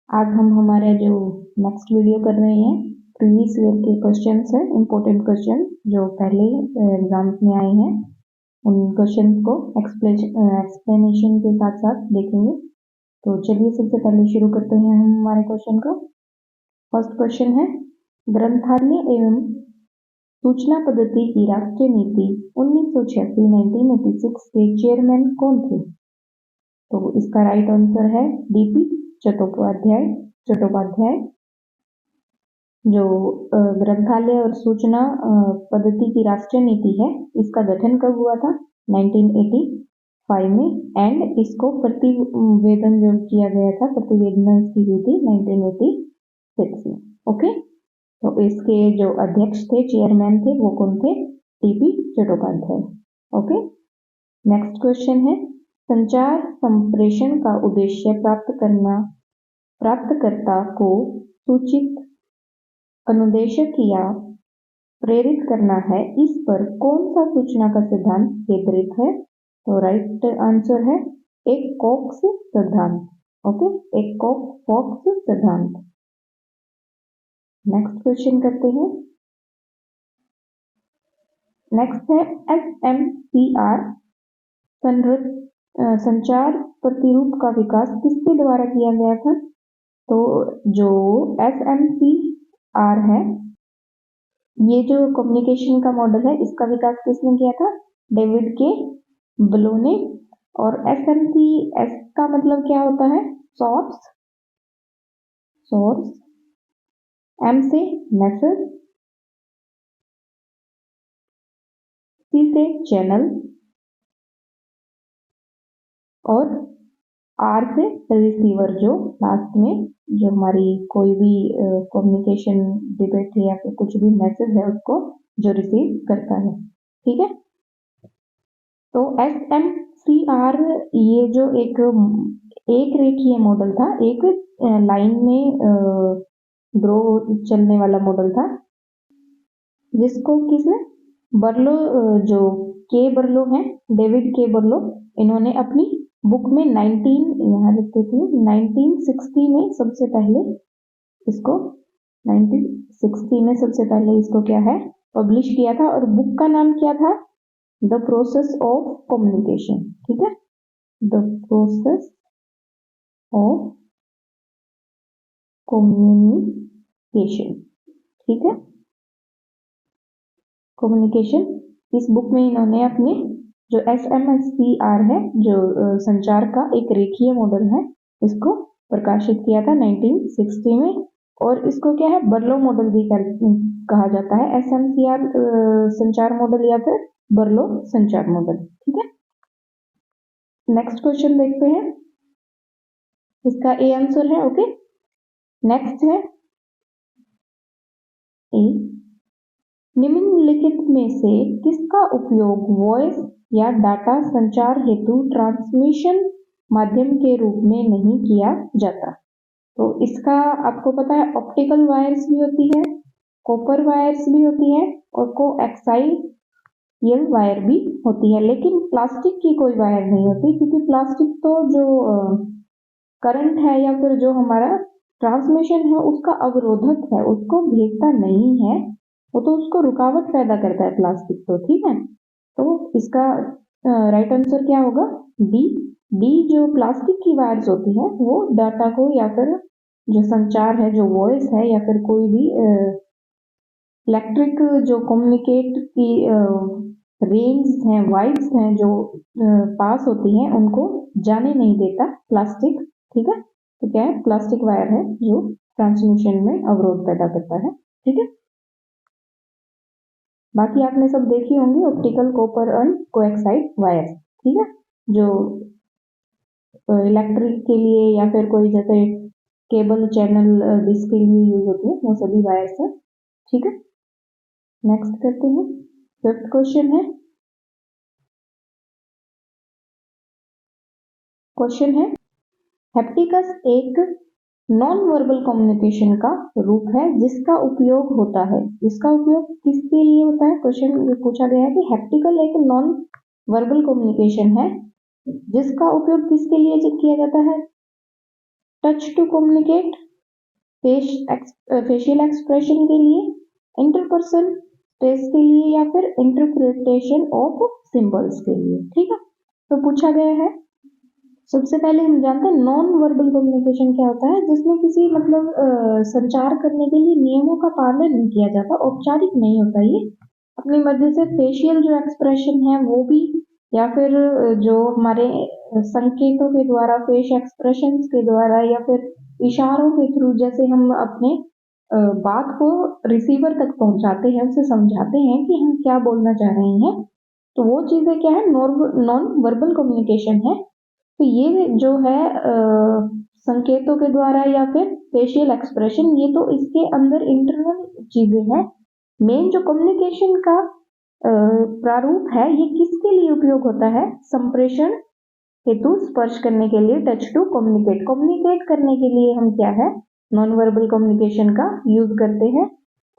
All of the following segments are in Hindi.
आज हम हमारा जो नेक्स्ट वीडियो कर रहे हैं प्रीवियस ईयर के क्वेश्चंस हैं, इंपॉर्टेंट क्वेश्चन जो पहले एग्जाम्स में आए हैं, उन क्वेश्चंस को एक्सप्लेनेशन के साथ साथ देखेंगे। तो चलिए सबसे पहले शुरू करते हैं हम हमारे क्वेश्चन को। फर्स्ट क्वेश्चन है, ग्रंथालय एवं सूचना पद्धति की राष्ट्रीय नीति 1986-1986 के चेयरमैन कौन थे? तो इसका राइट आंसर है डीपी चट्टोपाध्याय। जो ग्रंथालय और सूचना पद्धति की राष्ट्रीय नीति है, इसका गठन कब हुआ था? 1985 में, एंड इसको प्रतिवेदन जो किया गया था, प्रतिवेदन इसकी हुई थी 1986 में। ओके, तो इसके जो अध्यक्ष थे, चेयरमैन थे, वो कौन थे? TP Chattopadhyay. Okay, next question है, संचार संप्रेषण का उद्देश्य प्राप्तकर्ता को सूचित, अनुदेशक या प्रेरित करना है। इस पर कौन सा सूचना का सिद्धांत केंद्रित है? तो राइट आंसर है एक कॉक्स सिद्धांत। ओके, एक कॉक्स सिद्धांत। नेक्स्ट क्वेश्चन करते हैं। नेक्स्ट है SMPR संचार प्रतिरूप का विकास किसके द्वारा किया गया था? तो जो SMPR है, ये जो कम्युनिकेशन का मॉडल है, इसका विकास किसने किया था? डेविड के ब्लो ने। और SMPS का मतलब क्या होता है? सोर्स, M से मैसेज, C से चैनल और R से रिसीवर, जो लास्ट में जो हमारी कोई भी कम्युनिकेशन डिबेट है या फिर कुछ भी मैसेज है, उसको जो रिसीव करता है। ठीक है, तो SMCR ये जो एक रेखीय मॉडल था, एक लाइन में ग्रो चलने वाला मॉडल था, जिसको किसने? बर्लो, जो के बर्लो हैं, डेविड के बर्लो, इन्होंने अपनी बुक में 1960 में सबसे पहले इसको क्या है, पब्लिश किया था। और बुक का नाम क्या था? The process of communication. ठीक है, द प्रोसेस ऑफ कम्युनिकेशन। ठीक है, कम्युनिकेशन। इस बुक में इन्होंने अपने जो SMSPR है, जो संचार का एक रेखीय मॉडल है, इसको प्रकाशित किया था 1960 में। और इसको क्या है, बर्लो मॉडल भी कहा जाता है, SMCR संचार मॉडल या फिर बर्लो संचार मॉडल। ठीक है, नेक्स्ट क्वेश्चन देखते हैं। इसका ए आंसर है। ओके, नेक्स्ट है ए, निम्नलिखित में से किसका उपयोग वॉइस या डाटा संचार हेतु ट्रांसमिशन माध्यम के रूप में नहीं किया जाता? तो इसका आपको पता है, ऑप्टिकल वायर्स भी होती है, कॉपर वायर्स भी होती है और कोएक्सियल वायर भी होती है, लेकिन प्लास्टिक की कोई वायर नहीं होती, क्योंकि प्लास्टिक तो जो करंट है या फिर जो हमारा ट्रांसमिशन है उसका अवरोधक है, उसको भेजता नहीं है, वो तो उसको रुकावट पैदा करता है प्लास्टिक तो। ठीक है, तो इसका राइट आंसर क्या होगा? डी। जो प्लास्टिक की वायर्स होती है, वो डाटा को या फिर जो संचार है, जो वॉइस है या फिर कोई भी इलेक्ट्रिक जो कम्युनिकेट की रेंज हैं, वाइड्स हैं, जो पास होती हैं, उनको जाने नहीं देता प्लास्टिक। ठीक है, तो क्या है? प्लास्टिक वायर है जो ट्रांसमिशन में अवरोध पैदा करता है। ठीक है, बाकी आपने सब देखी होंगी, ऑप्टिकल, कॉपर एंड कोएक्साइड वायर। ठीक है, जो इलेक्ट्रिक के लिए या फिर कोई जैसे केबल चैनल डिश के लिए यूज होती है, वो सभी वायर्स है। ठीक है, नेक्स्ट करते हैं। फिफ्थ क्वेश्चन है, हैप्टिकस एक नॉन वर्बल कम्युनिकेशन का रूप है जिसका उपयोग होता है। इसका उपयोग किसके लिए होता है? क्वेश्चन पूछा गया है कि हैप्टिकल एक नॉन वर्बल कम्युनिकेशन है जिसका उपयोग किसके लिए किया जाता है? Touch to communicate, facial expression के लिए, इंटरपर्सन स्पेस के लिए, या फिर इंटरप्रिटेशन ऑफ सिंबल्स के लिए। ठीक है, तो पूछा गया है। सबसे पहले हम जानते हैं नॉन वर्बल कम्युनिकेशन क्या होता है, जिसमें किसी संचार करने के लिए नियमों का पालन नहीं किया जाता, औपचारिक नहीं होता ये, अपनी मर्जी से फेशियल जो एक्सप्रेशन है वो भी, या फिर जो हमारे संकेतों के द्वारा, फेस एक्सप्रेशंस के द्वारा, या फिर इशारों के थ्रू, जैसे हम अपने बात को रिसीवर तक पहुंचाते हैं, उसे समझाते हैं कि हम क्या बोलना चाह रहे हैं, तो वो चीजें क्या है, नॉन वर्बल कम्युनिकेशन है। तो ये जो है संकेतों के द्वारा या फिर फेशियल एक्सप्रेशन, ये तो इसके अंदर इंटरनल चीजें हैं। मेन जो कम्युनिकेशन का प्रारूप है, ये किसके लिए उपयोग होता है, संप्रेषण हेतु, स्पर्श करने के लिए, टच टू कम्युनिकेट, कम्युनिकेट करने के लिए हम क्या है, नॉन वर्बल कम्युनिकेशन का यूज करते हैं।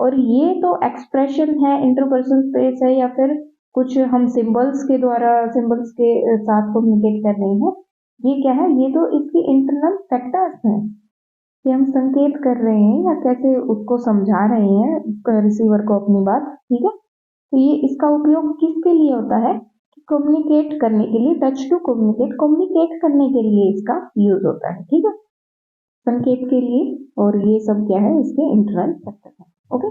और ये तो एक्सप्रेशन है, इंटरपर्सनल स्पेस है, या फिर कुछ हम सिंबल्स के द्वारा, सिंबल्स के साथ कम्युनिकेट कर रहे हैं, ये क्या है, ये तो इसकी इंटरनल फैक्टर्स हैं कि हम संकेत कर रहे हैं या कैसे उसको समझा रहे हैं रिसीवर को अपनी बात। ठीक है, तो ये इसका उपयोग किसके लिए होता है, कम्युनिकेट करने के लिए, टच टू कम्युनिकेट, कम्युनिकेट करने के लिए इसका यूज होता है। ठीक है, संकेत के लिए, और ये सब क्या है, इसके इंटरनल फैक्टर है। Okay,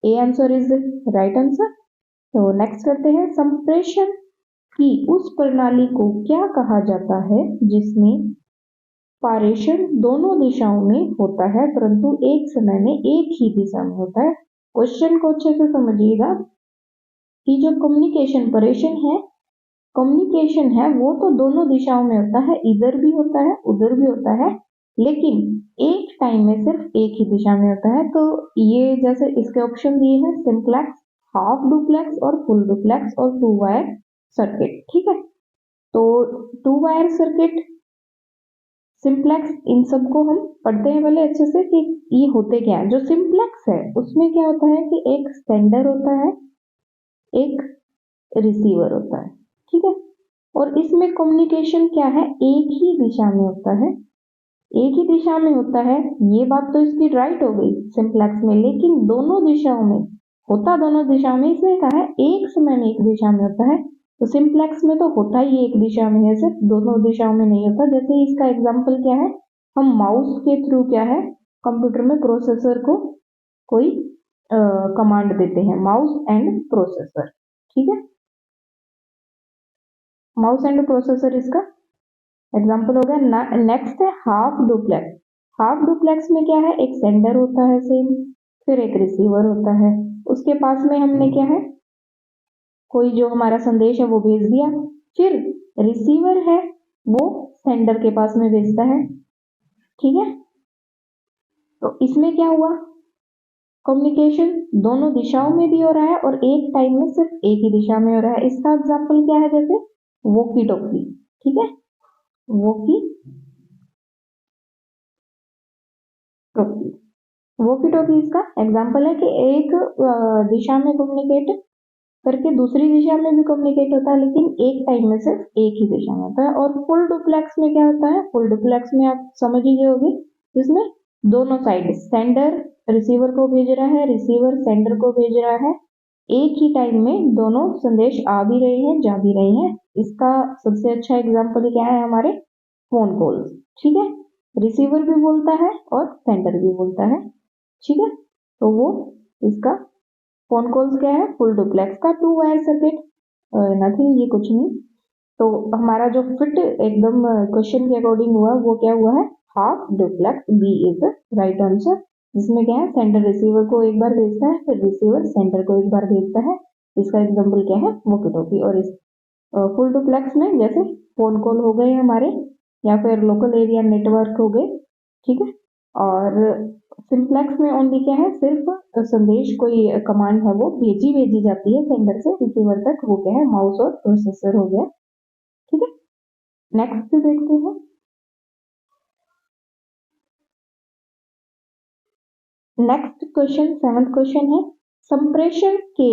A answer is right answer. तो नेक्स्ट करते हैं, संप्रेषण की उस प्रणाली को क्या कहा जाता है जिसमें पारेषण दोनों दिशाओं में होता है परंतु एक समय में एक ही दिशा में होता है। क्वेश्चन को अच्छे से समझिएगा कि जो कम्युनिकेशन है वो तो दोनों दिशाओं में होता है, इधर भी होता है उधर भी होता है, लेकिन एक टाइम में सिर्फ एक ही दिशा में होता है। तो ये जैसे इसके ऑप्शन दिए हैं, सिंप्लेक्स, हाफ डुप्लेक्स और फुल डुप्लेक्स और 2 वायर सर्किट। ठीक है, तो 2 वायर सर्किट, सिंप्लेक्स, इन सबको हम पढ़ते हैं पहले अच्छे से कि ये होते क्या है। जो सिंप्लेक्स है उसमें क्या होता है कि एक सेंडर होता है, एक रिसीवर होता है। ठीक है, और इसमें कम्युनिकेशन क्या है, एक ही दिशा में होता है, एक ही दिशा में होता है। ये बात तो इसकी राइट हो गई सिंप्लेक्स में, लेकिन दोनों दिशाओं में होता, दोनों दिशाओं में, इसमें कहा है एक समय में एक दिशा में होता है। तो सिंप्लेक्स में तो होता ही एक दिशा में है, सिर्फ दोनों दिशाओं में नहीं होता। जैसे इसका एग्जांपल क्या है, हम माउस के थ्रू क्या है, कंप्यूटर में प्रोसेसर को कोई कमांड देते हैं, माउस एंड प्रोसेसर। ठीक है, माउस एंड प्रोसेसर इसका एग्जांपल हो गया। नेक्स्ट है हाफ डुप्लेक्स। हाफ डुप्लेक्स में क्या है, एक सेंडर होता है सेम, फिर एक रिसीवर होता है, उसके पास में हमने क्या है, कोई जो हमारा संदेश है वो भेज दिया, फिर रिसीवर है वो सेंडर के पास में भेजता है। ठीक है, तो इसमें क्या हुआ, कम्युनिकेशन दोनों दिशाओं में भी हो रहा है और एक टाइम में सिर्फ एक ही दिशा में हो रहा है। इसका एग्जांपल क्या है, जैसे वॉकी टॉकी। ठीक है, वॉकी टॉकी इसका एग्जांपल है कि एक दिशा में कम्युनिकेट करके दूसरी दिशा में भी कम्युनिकेट होता है, लेकिन एक टाइम में सिर्फ एक ही दिशा में होता है। और फुल डुप्लेक्स में क्या होता है, फुल डुप्लेक्स में आप समझ ही होगी, जिसमें दोनों साइड, सेंडर रिसीवर को भेज रहा है, रिसीवर सेंडर को भेज रहा है, एक ही टाइम में दोनों संदेश आ भी रहे हैं, जा भी रहे हैं। इसका सबसे अच्छा एग्जाम्पल क्या है, हमारे फोन कॉल्स। ठीक है, रिसीवर भी बोलता है और सेंडर भी बोलता है। ठीक है, तो वो इसका फोन कॉल्स क्या है, फुल डुप्लेक्स का 2 वायर सर्किट, नथिंग, ये कुछ नहीं। तो हमारा जो फिट एकदम क्वेश्चन के अकॉर्डिंग हुआ वो क्या हुआ है, half duplex, B is right answer, जिसमें क्या है, सेंडर रिसीवर को एक बार भेजता है, फिर रिसीवर सेंडर को एक बार भेजता है। इसका एग्जाम्पल क्या है, वॉकी टॉकी। और इस फुल डुप्लेक्स में जैसे फोन कॉल हो गए हमारे, या फिर लोकल एरिया नेटवर्क हो गए। ठीक है, और सिंप्लेक्स में ओनली क्या है, सिर्फ संदेश, कोई कमांड है वो भेजी जाती है सेंडर से रिसीवर तक, वो क्या है, माउस और प्रोसेसर हो गया। ठीक है, नेक्स्ट देखते हैं। नेक्स्ट क्वेश्चन, 7th क्वेश्चन है, संप्रेषण के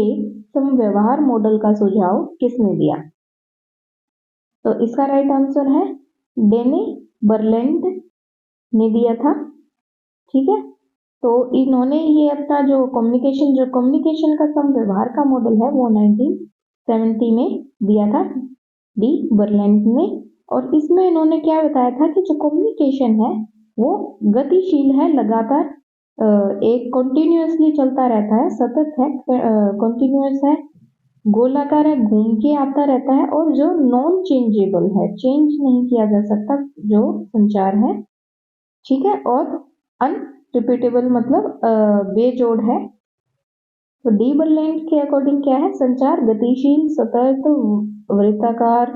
समव्यवहार मॉडल का सुझाव किसने दिया। तो इसका राइट आंसर है डेनी बर्लैंड ने दिया था। ठीक है, तो इन्होंने ये अपना जो कम्युनिकेशन का संव्यवहार का मॉडल है वो 1970 में दिया था डी बर्लैंड ने। और इसमें इन्होंने क्या बताया था कि जो कम्युनिकेशन है वो गतिशील है, लगातार एक कंटिन्यूअसली चलता रहता है, सतत है, कंटिन्यूअस है, गोलाकार है, घूम के आता रहता है, और जो नॉन चेंजेबल है, चेंज नहीं किया जा सकता जो संचार है। ठीक है, और अनरिपीटेबल मतलब बेजोड़ है। तो डी बर्लैंड के अकॉर्डिंग क्या है, संचार गतिशील, सतत, वृत्ताकार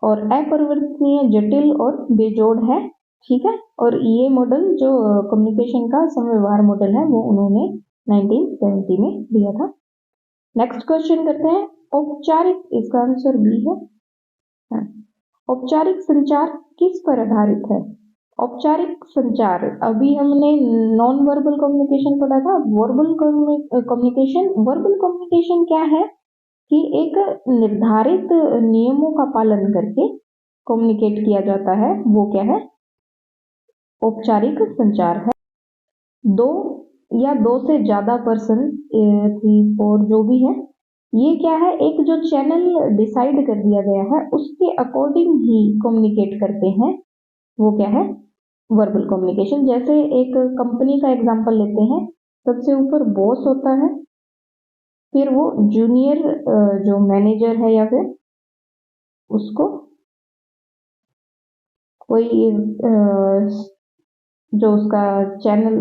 और अपरिवर्तनीय, जटिल और बेजोड़ है। ठीक है, और ये मॉडल जो कम्युनिकेशन का समव्यवहार मॉडल है वो उन्होंने 1970 में दिया था। नेक्स्ट क्वेश्चन करते हैं, औपचारिक, इसका आंसर बी है। औपचारिक संचार किस पर आधारित है? औपचारिक संचार, अभी हमने नॉन वर्बल कम्युनिकेशन पढ़ा था, वर्बल कम्युनिकेशन। वर्बल कम्युनिकेशन क्या है कि एक निर्धारित नियमों का पालन करके कम्युनिकेट किया जाता है, वो क्या है, औपचारिक संचार है। दो या दो से ज्यादा पर्सन, 3, 4 जो भी है, ये क्या है, एक जो चैनल डिसाइड कर दिया गया है उसके अकॉर्डिंग ही कम्युनिकेट करते हैं, वो क्या है, वर्बल कम्युनिकेशन। जैसे एक कंपनी का एग्जांपल लेते हैं, सबसे ऊपर बॉस होता है, फिर वो जूनियर जो मैनेजर है या फिर उसको कोई जो उसका चैनल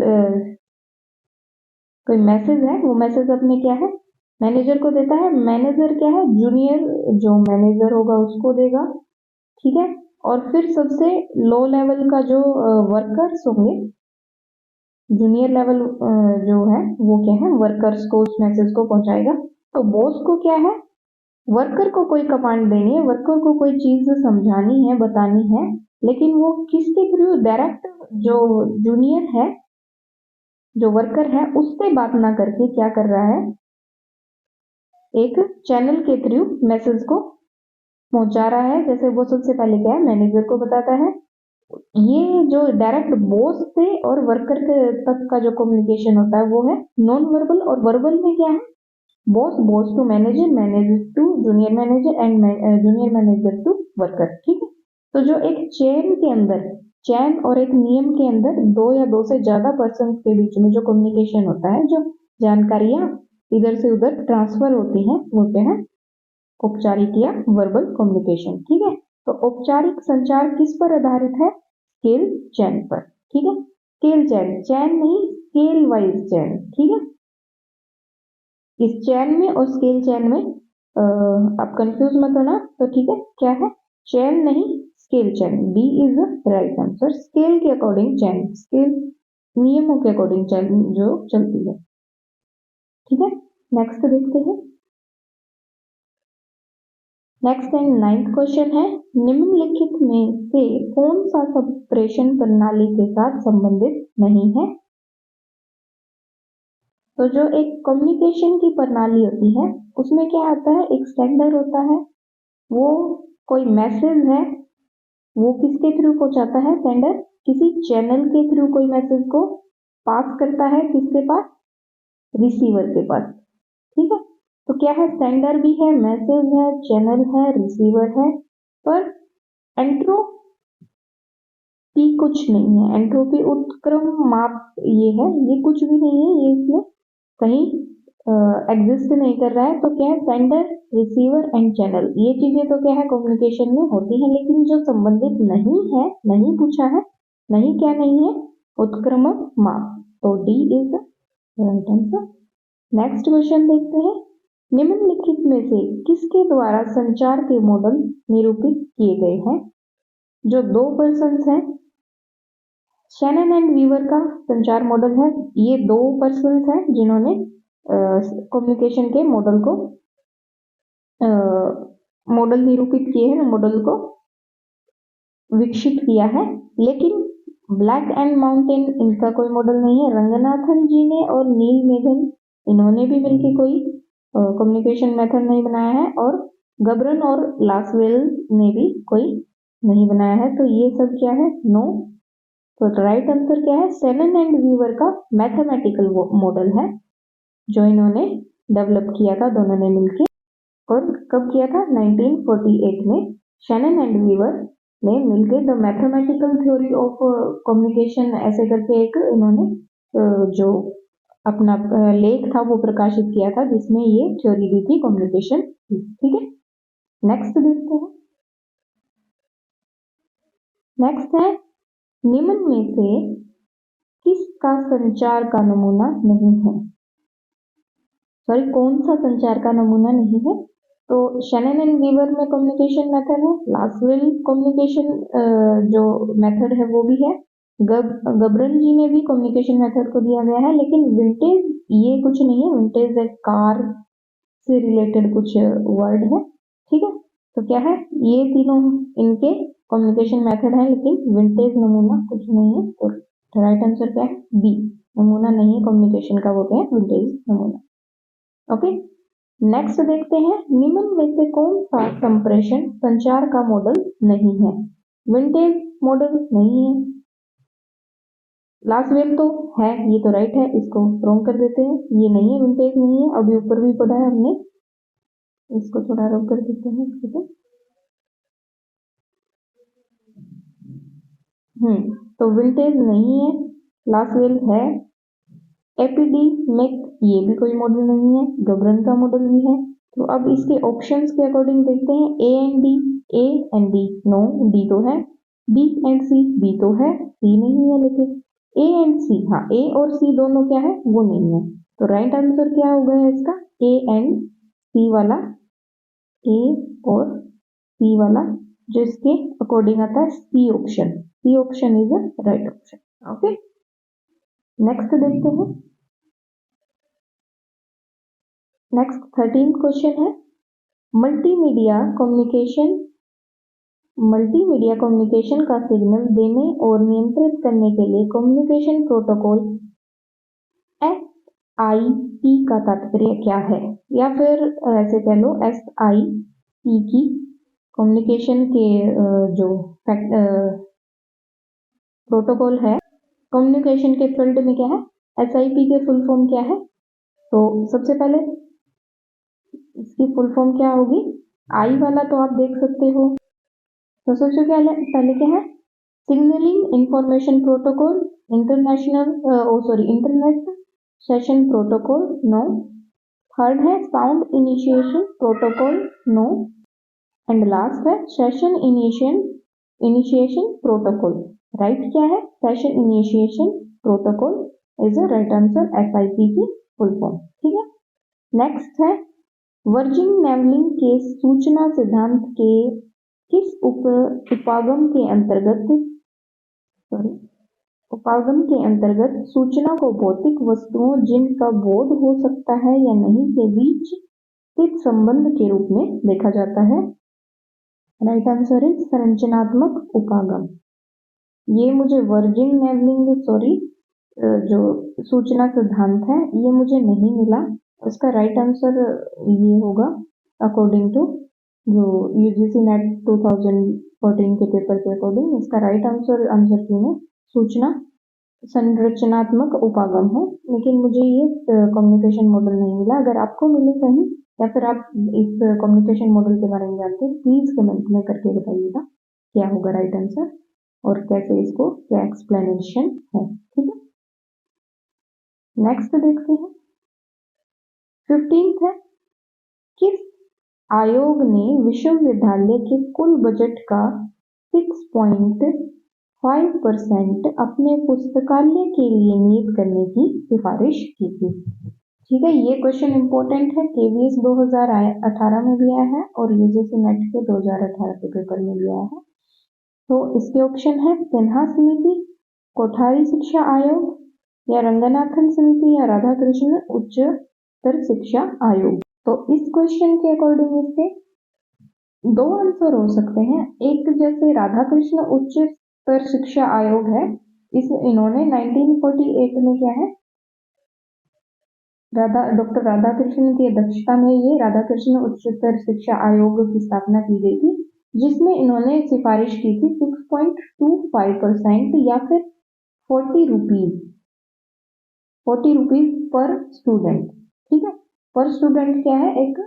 कोई मैसेज है, वो मैसेज अपने क्या है, मैनेजर को देता है। मैनेजर क्या है, जूनियर जो मैनेजर होगा उसको देगा। ठीक है, और फिर सबसे लो लेवल का जो वर्कर्स होंगे, जूनियर लेवल जो है वो क्या है, वर्कर्स को उस मैसेज को पहुंचाएगा। तो बॉस को क्या है, वर्कर को कोई कमांड देनी है, वर्कर को कोई चीज समझानी है, बतानी है, लेकिन वो किसके थ्रू, डायरेक्ट जो जूनियर है, जो वर्कर है, उससे बात ना करके क्या कर रहा है, एक चैनल के थ्रू मैसेज को पहुंचा रहा है। जैसे वो सबसे पहले क्या है, मैनेजर को बताता है। ये जो डायरेक्ट बॉस से और वर्कर के तक का जो कम्युनिकेशन होता है वो है नॉन वर्बल। और वर्बल में क्या है, boss to manager, manager to junior manager and junior manager to worker. ठीक है, तो जो एक चेन के अंदर, चैन और एक नियम के अंदर दो या दो से ज्यादा पर्सन के बीच में जो कम्युनिकेशन होता है, जो जानकारियां इधर से उधर ट्रांसफर होती हैं, वो क्या है, औपचारिक या वर्बल कम्युनिकेशन। ठीक है, तो औपचारिक संचार किस पर आधारित है, स्केल चैन पर। ठीक है, स्केल चैन, चैन नहीं, स्केल वाइज चैन। ठीक है, इस चैन में और स्केल चैन में आप कंफ्यूज मत होना। तो ठीक है, क्या है, चैन नहीं, scale chain, D is the right answer. Scale के अकॉर्डिंग चैन, स्केल नियमों के अकॉर्डिंग चैन जो चलती है। ठीक है, नेक्स्ट देखते हैं। नेक्स्ट एंड 9th क्वेश्चन है, निम्नलिखित में से कौन सा संप्रेषण प्रणाली के साथ संबंधित नहीं है? तो जो एक कम्युनिकेशन की प्रणाली होती है उसमें क्या आता है, एक सेंडर होता है, वो कोई मैसेज है वो किसके थ्रू पहुंचाता है, सेंडर किसी चैनल के थ्रू कोई मैसेज को पास करता है, किसके पास, रिसीवर के पास। ठीक है, तो क्या है, सेंडर भी है, मैसेज है, चैनल है, रिसीवर है, पर एंट्रोपी कुछ नहीं है। एंट्रोपी उत्क्रम माप ये है, ये कुछ भी नहीं है, ये इसमें कहीं एग्जिस्ट नहीं कर रहा है। तो क्या है, सेंडर, रिसीवर एंड चैनल, ये चीजें तो क्या है कम्युनिकेशन में होती है, लेकिन जो संबंधित नहीं है, नहीं पूछा है, नहीं क्या नहीं है, उत्क्रमक माप। तो D is right answer. Next question देखते हैं, निम्नलिखित में से किसके द्वारा संचार के मॉडल निरूपित किए गए हैं? जो दो पर्सन्स हैं, शैनन एंड वीवर का संचार मॉडल है। ये दो पर्सन्स हैं जिन्होंने कम्युनिकेशन के मॉडल को मॉडल निरूपित किए हैं, मॉडल को विकसित किया है। लेकिन ब्लैक एंड माउंटेन इनका कोई मॉडल नहीं है। रंगनाथन जी ने और नील मेघन, इन्होंने भी मिलकर कोई कम्युनिकेशन मेथड नहीं बनाया है, और गबरन और लासवेल ने भी कोई नहीं बनाया है। तो ये सब क्या है, नो तो राइट आंसर क्या है? शेनन एंड वीवर का मैथमेटिकल मॉडल है जो इन्होंने डेवलप किया था दोनों ने मिलकर। और कब किया था? 1948 में शेनन एंड वीवर ने मिलकर the mathematical theory of communication ऐसे करके एक इन्होंने जो अपना लेख था वो प्रकाशित किया था जिसमें ये थ्योरी दी थी कम्युनिकेशन की। ठीक है, नेक्स्ट देखते हैं। नेक्स्ट है, निम्न में से किसका संचार का नमूना नहीं है? सॉरी, कौन सा संचार का नमूना नहीं है? तो शेनन एंड वीवर में कम्युनिकेशन मेथड है, लासवेल कम्युनिकेशन जो मेथड है वो भी है, गबरन जी ने भी कम्युनिकेशन मेथड को दिया गया है, लेकिन विंटेज ये कुछ नहीं है। विंटेज एक कार से रिलेटेड कुछ वर्ड है। ठीक है, तो क्या है? ये तीनों इनके कम्युनिकेशन मेथड है, लेकिन विंटेज नमूना कुछ नहीं है। तो राइट आंसर क्या है? बी, नमूना नहीं है कम्युनिकेशन का, वो क्या है? विंटेज नमूना। ओके, नेक्स्ट देखते हैं, निम्न में से कौन सा संप्रेषण संचार का मॉडल नहीं है? विंटेज मॉडल नहीं है, लासवेल तो है, ये तो राइट है, इसको रॉन्ग कर देते हैं, ये नहीं है, विंटेज नहीं है। अभी ऊपर भी पढ़ा है हमने, इसको थोड़ा रॉन्ग कर देते हैं। तो विंटेज नहीं है, लासवेल है, एपीडीमेक ये भी कोई मॉडल नहीं है, गबरन का मॉडल भी है। तो अब इसके ऑप्शंस के अकॉर्डिंग देखते हैं। A and D no, D तो है, बी एंड सी, बी तो है, सी नहीं है, लेकिन ए एंड सी, हाँ, ए और सी दोनों क्या है? वो नहीं है। तो राइट आंसर क्या हो गया इसका? ए एंड सी वाला, ए और सी वाला जो इसके अकॉर्डिंग आता है C option. C option is the right option. Okay, next देखते हैं। नेक्स्ट 13th क्वेश्चन है, मल्टीमीडिया कम्युनिकेशन का सिग्नल देने और नियंत्रित करने के लिए कम्युनिकेशन प्रोटोकॉल SIP का तात्पर्य क्या है? या फिर ऐसे कह लो SIP की कम्युनिकेशन के जो प्रोटोकॉल है कम्युनिकेशन के फील्ड में क्या है? SIP के फुल फॉर्म क्या है? तो सबसे पहले इसकी फुल फॉर्म क्या होगी? आई वाला तो आप देख सकते हो। तो सबसे पहले क्या है? Signalling information protocol, internet session protocol, no. Third है sound initiation protocol, no. And last है सेशन इनिशिएशन प्रोटोकॉल। राइट क्या है? Session initiation protocol is the right answer, SIP की फुल फॉर्म। ठीक है, नेक्स्ट है, वर्जिन नेवलिंग के सूचना सिद्धांत के किस उपागम के अंतर्गत सूचना को भौतिक वस्तुओं जिनका बोध हो सकता है या नहीं के बीच स्थित संबंध के रूप में देखा जाता है? राइट आंसर इज संरचनात्मक उपागम। ये मुझे वर्जिन नेवलिंग जो सूचना सिद्धांत है ये मुझे नहीं मिला। इसका राइट आंसर ये होगा अकॉर्डिंग टू जो UGC नेट 2014 के पेपर के अकॉर्डिंग। इसका राइट आंसर की में सूचना संरचनात्मक उपागम है, लेकिन मुझे ये कम्युनिकेशन मॉडल नहीं मिला। अगर आपको मिले कहीं या फिर आप इस कम्युनिकेशन मॉडल के बारे में जानते हैं, प्लीज कमेंट में करके बताइएगा क्या होगा राइट आंसर और कैसे इसको क्या एक्सप्लेनेशन है। ठीक है, नेक्स्ट देखते हैं। 15th है, किस आयोग ने विश्वविद्यालय के कुल बजट का 6.5% अपने पुस्तकालय के लिए नियुक्त करने की सिफारिश की थी? ठीक है, ये क्वेश्चन इंपॉर्टेंट है, KVS 2018 में भी आया है और UGC नेट के 2018 के पेपर में भी आया है। तो इसके ऑप्शन है सिन्हा समिति, कोठारी शिक्षा आयोग या रंगनाथन समिति या राधाकृष्ण उच्चतर शिक्षा आयोग। तो इस क्वेश्चन के अकॉर्डिंग इसके दो आंसर हो सकते हैं। एक जैसे राधाकृष्ण उच्चतर शिक्षा आयोग है, इन्होंने 1948 में क्या है डॉक्टर राधाकृष्णन की अध्यक्षता में ये राधाकृष्ण उच्चतर शिक्षा आयोग की स्थापना की गई थी, जिसमें इन्होंने सिफारिश की थी 6.25% या फिर ₹40 पर स्टूडेंट। ठीक है, पर स्टूडेंट क्या है, एक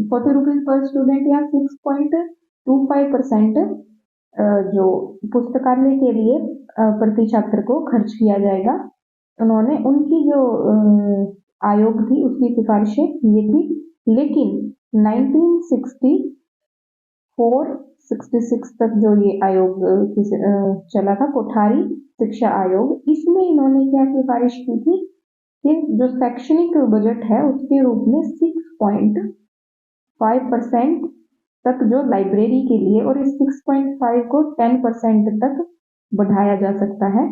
₹40 पर स्टूडेंट या 6.25% जो पुस्तकालय के लिए प्रति छात्र को खर्च किया जाएगा। उन्होंने उनकी जो आयोग थी उसकी सिफारिशें ये थी, लेकिन 1966 तक जो ये आयोग चला था, कोठारी शिक्षा आयोग, इसमें इन्होंने क्या सिफारिश की थी कि जो शैक्षणिक बजट है उसके रूप में 6.5% तक जो लाइब्रेरी के लिए, और इस 6.5 को 10% तक बढ़ाया जा सकता है।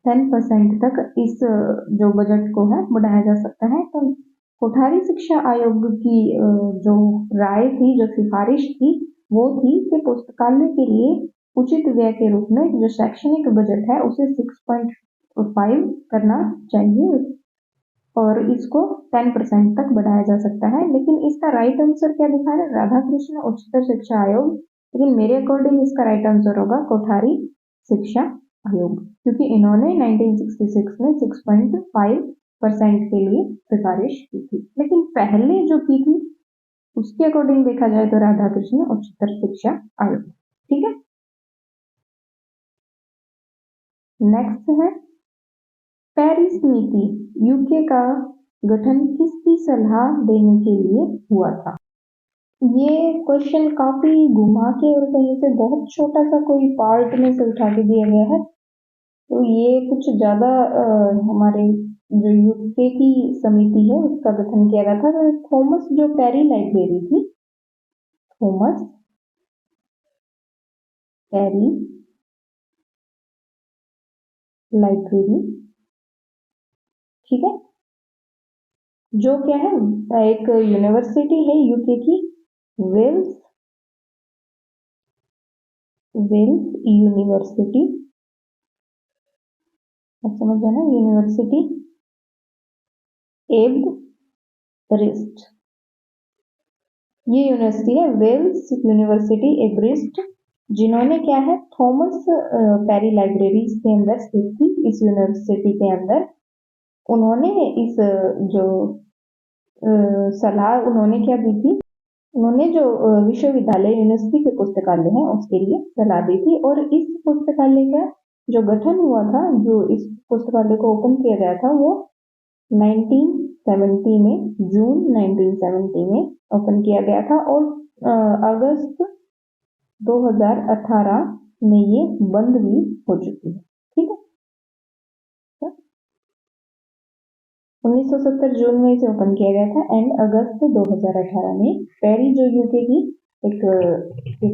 10% तक इस जो बजट को है बढ़ाया जा सकता है। तो कोठारी शिक्षा आयोग की जो राय थी, जो सिफारिश थी, वो थी कि पुस्तकालय के लिए उचित व्यय के रूप में जो शैक्षणिक बजट है उसे 6.5 करना चाहिए और इसको 10% तक बढ़ाया जा सकता है। लेकिन इसका राइट आंसर क्या दिखा रहा है, राधाकृष्ण उच्चतर शिक्षा आयोग, लेकिन मेरे अकॉर्डिंग इसका राइट आंसर होगा कोठारी शिक्षा आयोग, क्योंकि इन्होंने 1966 में 6.5% के लिए सिफारिश की थी। लेकिन पहले जो की थी उसके अकॉर्डिंग देखा जाए तो राधाकृष्ण उच्चतर शिक्षा आयोग। ठीक है, नेक्स्ट है पेरिस नीति, यूके का गठन किसकी सलाह देने के लिए हुआ था। ये क्वेश्चन काफी घुमा के और कहीं से बहुत छोटा सा कोई पार्ट में से उठा के दिया गया है, तो ये कुछ ज्यादा हमारे जो यूके की समिति है उसका गठन किया गया था। तो थॉमस जो पेरी लाइब्रेरी थी, थॉमस पेरी लाइब्रेरी, ठीक है, जो क्या है एक यूनिवर्सिटी है यूके की, वेल्स यूनिवर्सिटी, समझ जाना, यूनिवर्सिटी एब्रिस्ट, ये यूनिवर्सिटी है वेल्स यूनिवर्सिटी एब्रिस्ट, जिन्होंने क्या है थॉमस पेरी लाइब्रेरी के अंदर स्थित थी, इस यूनिवर्सिटी के अंदर उन्होंने इस जो सलाह उन्होंने क्या दी थी, उन्होंने जो विश्वविद्यालय यूनिवर्सिटी के पुस्तकालय है उसके लिए सलाह दी थी। और इस पुस्तकालय का जो गठन हुआ था, जो इस पुस्तकालय को ओपन किया गया था, वो 1970 में, जून 1970 में ओपन किया गया था और अगस्त 2018 में ये बंद भी हो चुकी है। ठीक है, 1970 जून में इसे ओपन किया गया था एंड अगस्त 2018 में पेरी जो यूके की एक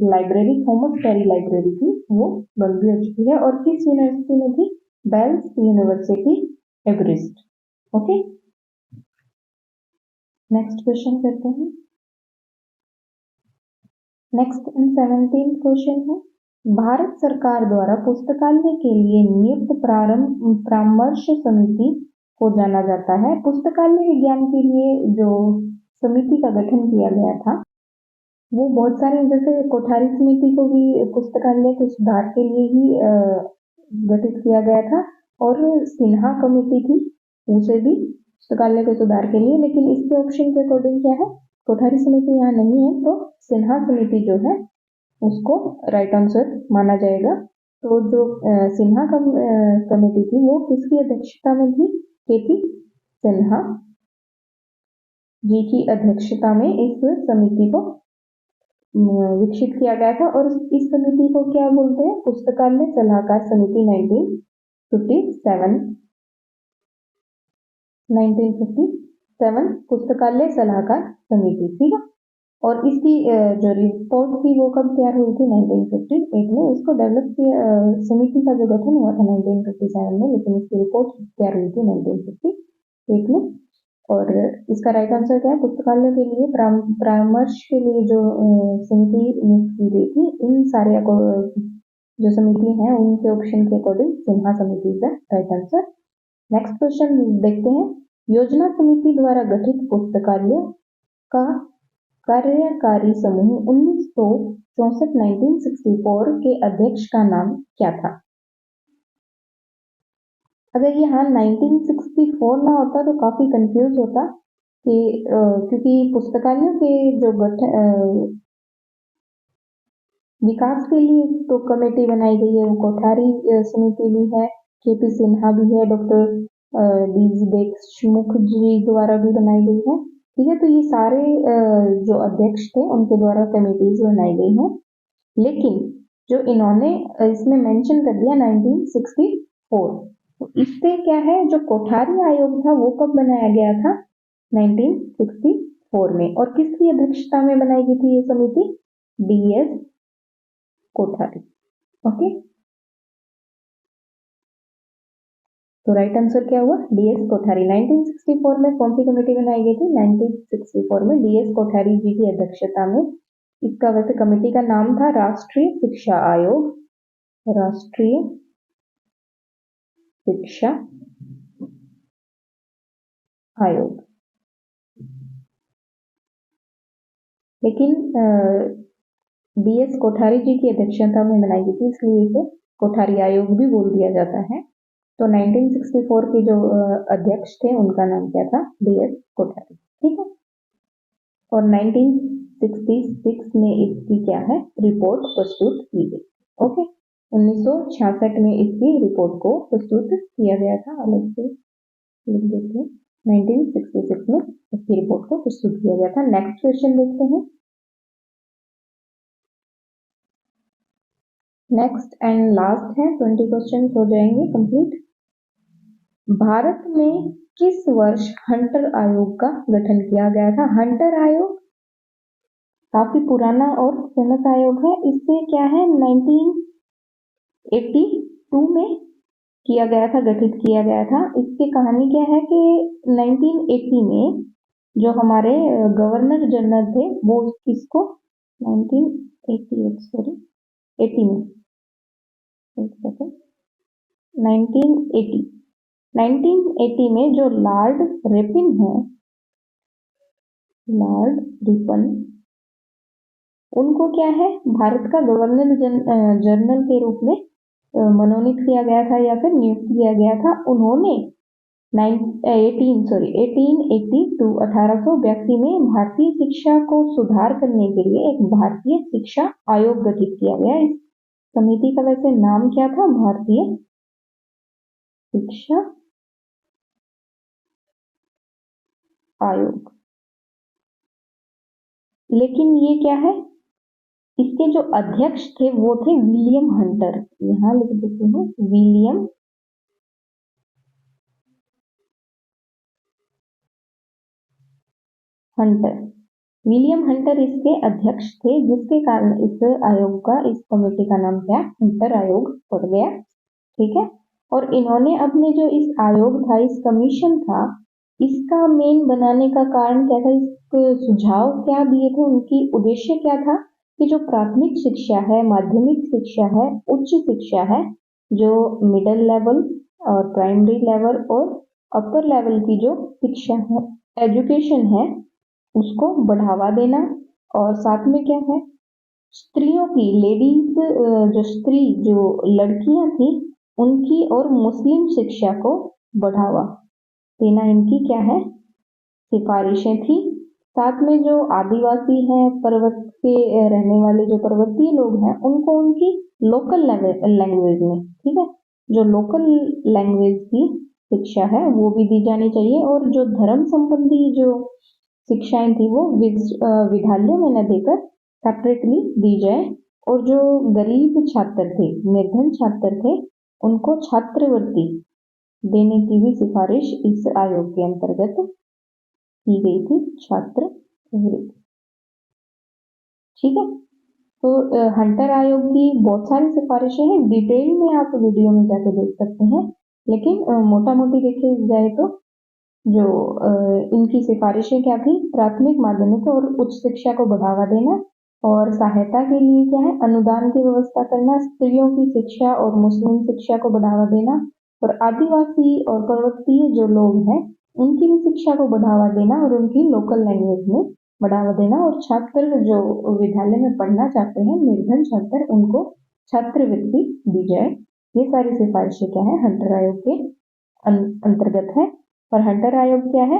लाइब्रेरी, थॉमस पेरी लाइब्रेरी थी, वो बंद भी हो चुकी है। और किस यूनिवर्सिटी में थी, Wales university Aberystwyth. Okay, next question करते हैं। नेक्स्ट 17 क्वेश्चन है, भारत सरकार द्वारा पुस्तकालय के लिए नियुक्त परामर्श समिति को जाना जाता है। पुस्तकालय विज्ञान के लिए जो समिति का गठन किया गया था वो बहुत सारे, जैसे कोठारी समिति को भी पुस्तकालय के सुधार के लिए ही गठित किया गया था, और सिन्हा कमेटी थी उसे भी पुस्तकालय के सुधार के लिए। लेकिन इसके ऑप्शन के अकॉर्डिंग क्या है, कोठारी समिति यहाँ नहीं है, तो सिन्हा समिति जो है उसको राइट आंसर माना जाएगा। तो जो सिन्हा कमेटी थी वो किसकी अध्यक्षता में थी, केपी सिन्हा जी की अध्यक्षता में इस समिति को विकसित किया गया था। और इस समिति को क्या बोलते हैं, पुस्तकालय सलाहकार समिति 1957 पुस्तकालय सलाहकार समिति। ठीक है, और इसकी जो रिपोर्ट थी वो कब तैयार हुई थी, 1958 में। इसको डेवलप किया, समिति का जो गठन हुआ था 1957 में, लेकिन इसकी रिपोर्ट तैयार हुई थी 1958 में। और इसका राइट आंसर क्या है, पुस्तकालय के लिए परामर्श के लिए जो समिति नियुक्त की गई थी, इन सारे जो समिति हैं उनके ऑप्शन के अकॉर्डिंग सिन्हा समिति का राइट आंसर। नेक्स्ट क्वेश्चन देखते हैं, योजना समिति द्वारा गठित पुस्तकालय का कार्यकारी समूह 1964 के अध्यक्ष का नाम क्या था। अगर यहाँ 1964 ना होता तो काफी कंफ्यूज होता कि क्योंकि पुस्तकालयों के जो विकास के लिए तो कमेटी बनाई गई है, वो कोठारी समिति भी है, केपी सिन्हा भी है, डॉक्टर डी देशमुख जी द्वारा भी बनाई गई है। ठीक है, तो ये सारे जो अध्यक्ष थे उनके द्वारा कमेटीज बनाई गई हैं। लेकिन जो इन्होंने इसमें मेंशन कर दिया 1964, तो इससे क्या है, जो कोठारी आयोग था वो कब बनाया गया था? 1964 में। और किसकी अध्यक्षता में बनाई गई थी ये समिति? DS कोठारी। ओके, तो राइट आंसर क्या हुआ? DS कोठारी। 1964 में कौन सी कमेटी बनाई गई थी? 1964 में DS कोठारी जी की अध्यक्षता में। इसका वैसे कमेटी का नाम था राष्ट्रीय शिक्षा आयोग, राष्ट्रीय शिक्षा आयोग। लेकिन DS कोठारी जी की अध्यक्षता में बनाई गई थी, इसलिए इसे कोठारी आयोग भी बोल दिया जाता है। तो 1964 के जो अध्यक्ष थे उनका नाम क्या था? DS कोठारी। ठीक है, और 1966 में इसकी क्या है? रिपोर्ट प्रस्तुत की गई। ओके, 1966 में इसकी रिपोर्ट को प्रस्तुत किया गया था। अलग से लिख देते हैं, 1966 में इसकी रिपोर्ट को प्रस्तुत किया गया था। नेक्स्ट क्वेश्चन देखते हैं। नेक्स्ट एंड लास्ट है, 20 क्वेश्चन हो जाएंगे कंप्लीट। भारत में किस वर्ष हंटर आयोग का गठन किया गया था? हंटर आयोग काफी पुराना और फेमस आयोग है। इससे क्या है, 1982 में किया गया था, गठित किया गया था। इसकी कहानी क्या है कि 1980 में जो हमारे गवर्नर जनरल थे वो किसको 1980 में जो लॉर्ड रिपन है, लॉर्ड रिपन, उनको क्या है, भारत का गवर्नर जनरल के रूप में मनोनीत किया गया था या फिर नियुक्त किया गया था। उन्होंने 1882 में भारतीय शिक्षा को सुधार करने के लिए एक भारतीय शिक्षा आयोग गठित किया गया। इस समिति का वैसे नाम क्या था? भारतीय शिक्षा आयोग। लेकिन ये क्या है, इसके जो अध्यक्ष थे वो थे विलियम हंटर। यहां लिख देते हैं, विलियम हंटर। विलियम हंटर इसके अध्यक्ष थे, जिसके कारण इस आयोग का, इस कमेटी का नाम क्या? हंटर आयोग पड़ गया। ठीक है, और इन्होंने अपने जो इस आयोग था, इस कमीशन था, इसका मेन बनाने का कारण क्या था? इसके सुझाव क्या दिए थे? उनकी उद्देश्य क्या था कि जो प्राथमिक शिक्षा है, माध्यमिक शिक्षा है, उच्च शिक्षा है, जो मिडिल लेवल और प्राइमरी लेवल और अपर लेवल की जो शिक्षा है, एजुकेशन है, उसको बढ़ावा देना। और साथ में क्या है, स्त्रियों की, लेडीज, जो स्त्री, जो लड़कियां थी, उनकी और मुस्लिम शिक्षा को बढ़ावा देना, इनकी क्या है, सिफारिशें थी। साथ में जो आदिवासी हैं, पर्वत के रहने वाले जो पर्वतीय लोग हैं, उनको उनकी लोकल लैंग्वेज में, ठीक है, जो लोकल लैंग्वेज की शिक्षा है वो भी दी जानी चाहिए। और जो धर्म संबंधी जो शिक्षाएं थी वो विद्यालयों में न देकर सेपरेटली दी जाए। और जो गरीब छात्र थे, निर्धन छात्र थे, उनको छात्रवृत्ति देने की भी सिफारिश इस आयोग के अंतर्गत की गई थी, छात्रवृत्ति। ठीक है, तो हंटर आयोग की बहुत सारी सिफारिशें हैं, डिटेल में आप वीडियो में जाके देख सकते हैं। लेकिन मोटा मोटी देखे जाए तो जो इनकी सिफारिशें क्या थी, प्राथमिक, माध्यमिक और उच्च शिक्षा को बढ़ावा देना, और सहायता के लिए क्या है, अनुदान की व्यवस्था करना, स्त्रियों की शिक्षा और मुस्लिम शिक्षा को बढ़ावा देना, और आदिवासी और पर्वतीय जो लोग हैं उनकी भी शिक्षा को बढ़ावा देना और उनकी लोकल लैंग्वेज में बढ़ावा देना। और छात्र जो विद्यालय में पढ़ना चाहते हैं, निर्धन छात्र, उनको छात्रवृत्ति दी जाए। ये सारी सिफारिशें क्या है, हंटर आयोग के अंतर्गत है। और हंटर आयोग क्या है?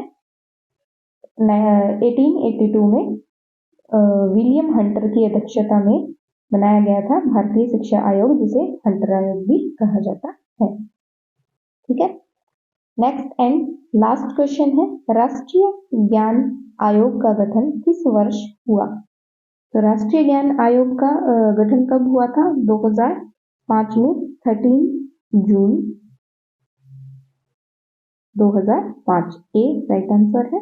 1882 में विलियम हंटर की अध्यक्षता में बनाया गया था भारतीय शिक्षा आयोग, जिसे हंटर आयोग भी कहा जाता है। ठीक है, नेक्स्ट एंड लास्ट क्वेश्चन है, राष्ट्रीय ज्ञान आयोग का गठन किस वर्ष हुआ? तो राष्ट्रीय ज्ञान आयोग का गठन कब हुआ था? 2005 में 13 जून 2005 ए राइट आंसर है।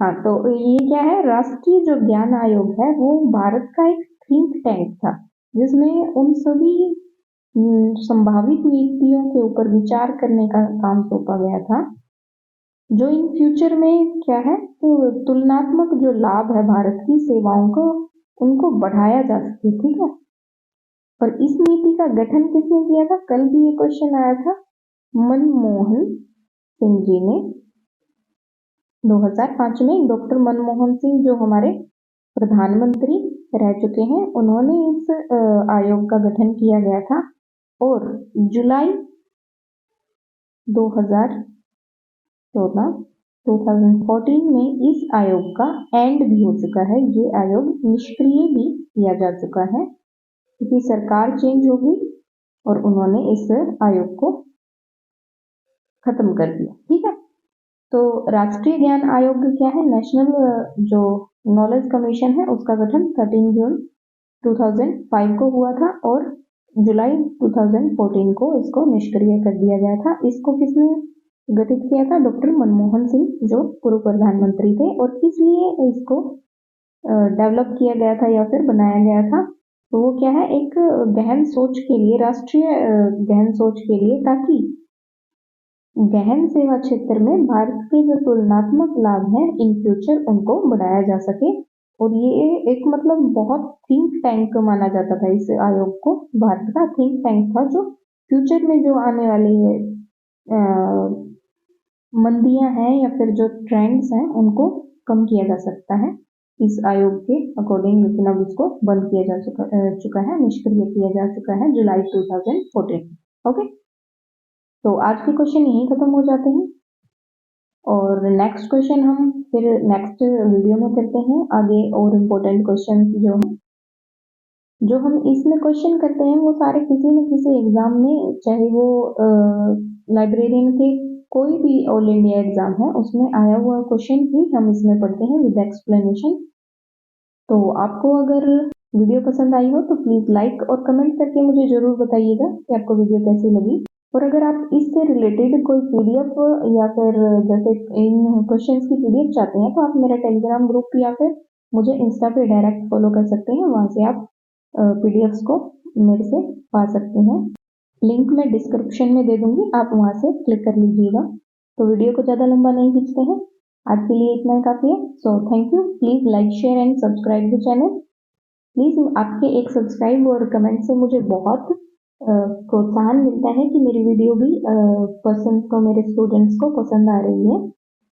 हाँ, तो ये क्या है, राष्ट्रीय जो ज्ञान आयोग है वो भारत का एक थिंक टैंक था, जिसमें उन सभी संभावित नीतियों के ऊपर विचार करने का काम सौंपा गया था, जो इन फ्यूचर में क्या है, तो तुलनात्मक जो लाभ है भारत की सेवाओं को, उनको बढ़ाया जा सके। ठीक है, और इस नीति का गठन किसने किया था? कल भी ये क्वेश्चन आया था, मनमोहन सिंह जी ने 2005 में। डॉक्टर मनमोहन सिंह जो हमारे प्रधानमंत्री रह चुके हैं, उन्होंने इस आयोग का गठन किया गया था, और जुलाई 2014 में इस आयोग का एंड भी हो चुका है। ये आयोग निष्क्रिय भी किया जा चुका है, क्योंकि सरकार चेंज हो गई और उन्होंने इस आयोग को खत्म कर दिया। ठीक है, तो राष्ट्रीय ज्ञान आयोग क्या है? नेशनल जो नॉलेज कमीशन है, उसका गठन 13 जून 2005 को हुआ था, और जुलाई 2014 को इसको निष्क्रिय कर दिया गया था। इसको किसने गठित किया था? डॉक्टर मनमोहन सिंह, जो पूर्व प्रधानमंत्री थे। और किस लिए इसको डेवलप किया गया था या फिर बनाया गया था? तो वो क्या है, एक गहन सोच के लिए, राष्ट्रीय गहन सोच के लिए, ताकि गहन सेवा क्षेत्र में भारत के जो तुलनात्मक लाभ हैं इन फ्यूचर, उनको बढ़ाया जा सके। और ये एक मतलब बहुत थिंक टैंक माना जाता था इस आयोग को, भारत का थिंक टैंक था, जो फ्यूचर में जो आने वाली मंदियां हैं या फिर जो ट्रेंड्स हैं, उनको कम किया जा सकता है इस आयोग के अकॉर्डिंग। लेकिन अब इसको बंद किया जा चुका है, निष्क्रिय किया जा चुका है जुलाई 2014। ओके, तो आज के क्वेश्चन यहीं खत्म हो जाते हैं, और नेक्स्ट क्वेश्चन हम फिर नेक्स्ट वीडियो में करते हैं आगे। और इम्पोर्टेंट क्वेश्चन जो हम इसमें क्वेश्चन करते हैं, वो सारे किसी न किसी एग्जाम में, चाहे वो लाइब्रेरियन के कोई भी ऑल इंडिया एग्जाम है, उसमें आया हुआ क्वेश्चन ही हम इसमें पढ़ते हैं विद एक्सप्लेनेशन। तो आपको अगर वीडियो पसंद आई हो तो प्लीज लाइक और कमेंट करके मुझे जरूर बताइएगा कि आपको वीडियो कैसी लगी। और अगर आप इससे रिलेटेड कोई पीडीएफ या फिर जैसे इन क्वेश्चंस की पीडीएफ चाहते हैं, तो आप मेरा टेलीग्राम ग्रुप या फिर मुझे इंस्टा पे डायरेक्ट फॉलो कर सकते हैं। वहां से आप पीडीएफ्स को मेरे से पा सकते हैं। लिंक मैं डिस्क्रिप्शन में दे दूंगी, आप वहां से क्लिक कर लीजिएगा। तो वीडियो को ज़्यादा लंबा नहीं खींचते हैं, आज के लिए इतना ही काफ़ी है। So thank you. Please like, share and subscribe the channel. Please आपके एक सब्सक्राइब और कमेंट से मुझे बहुत प्रोत्साहन मिलता है कि मेरी वीडियो भी मेरे स्टूडेंट्स को पसंद आ रही है।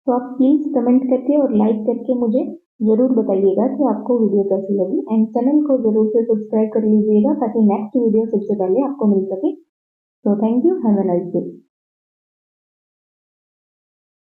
तो आप प्लीज़ कमेंट करके और लाइक करके मुझे ज़रूर बताइएगा कि आपको वीडियो कैसी लगी, एंड चैनल को ज़रूर से सब्सक्राइब कर लीजिएगा ताकि नेक्स्ट वीडियो सबसे पहले आपको मिल सके। So thank you. Have a nice day.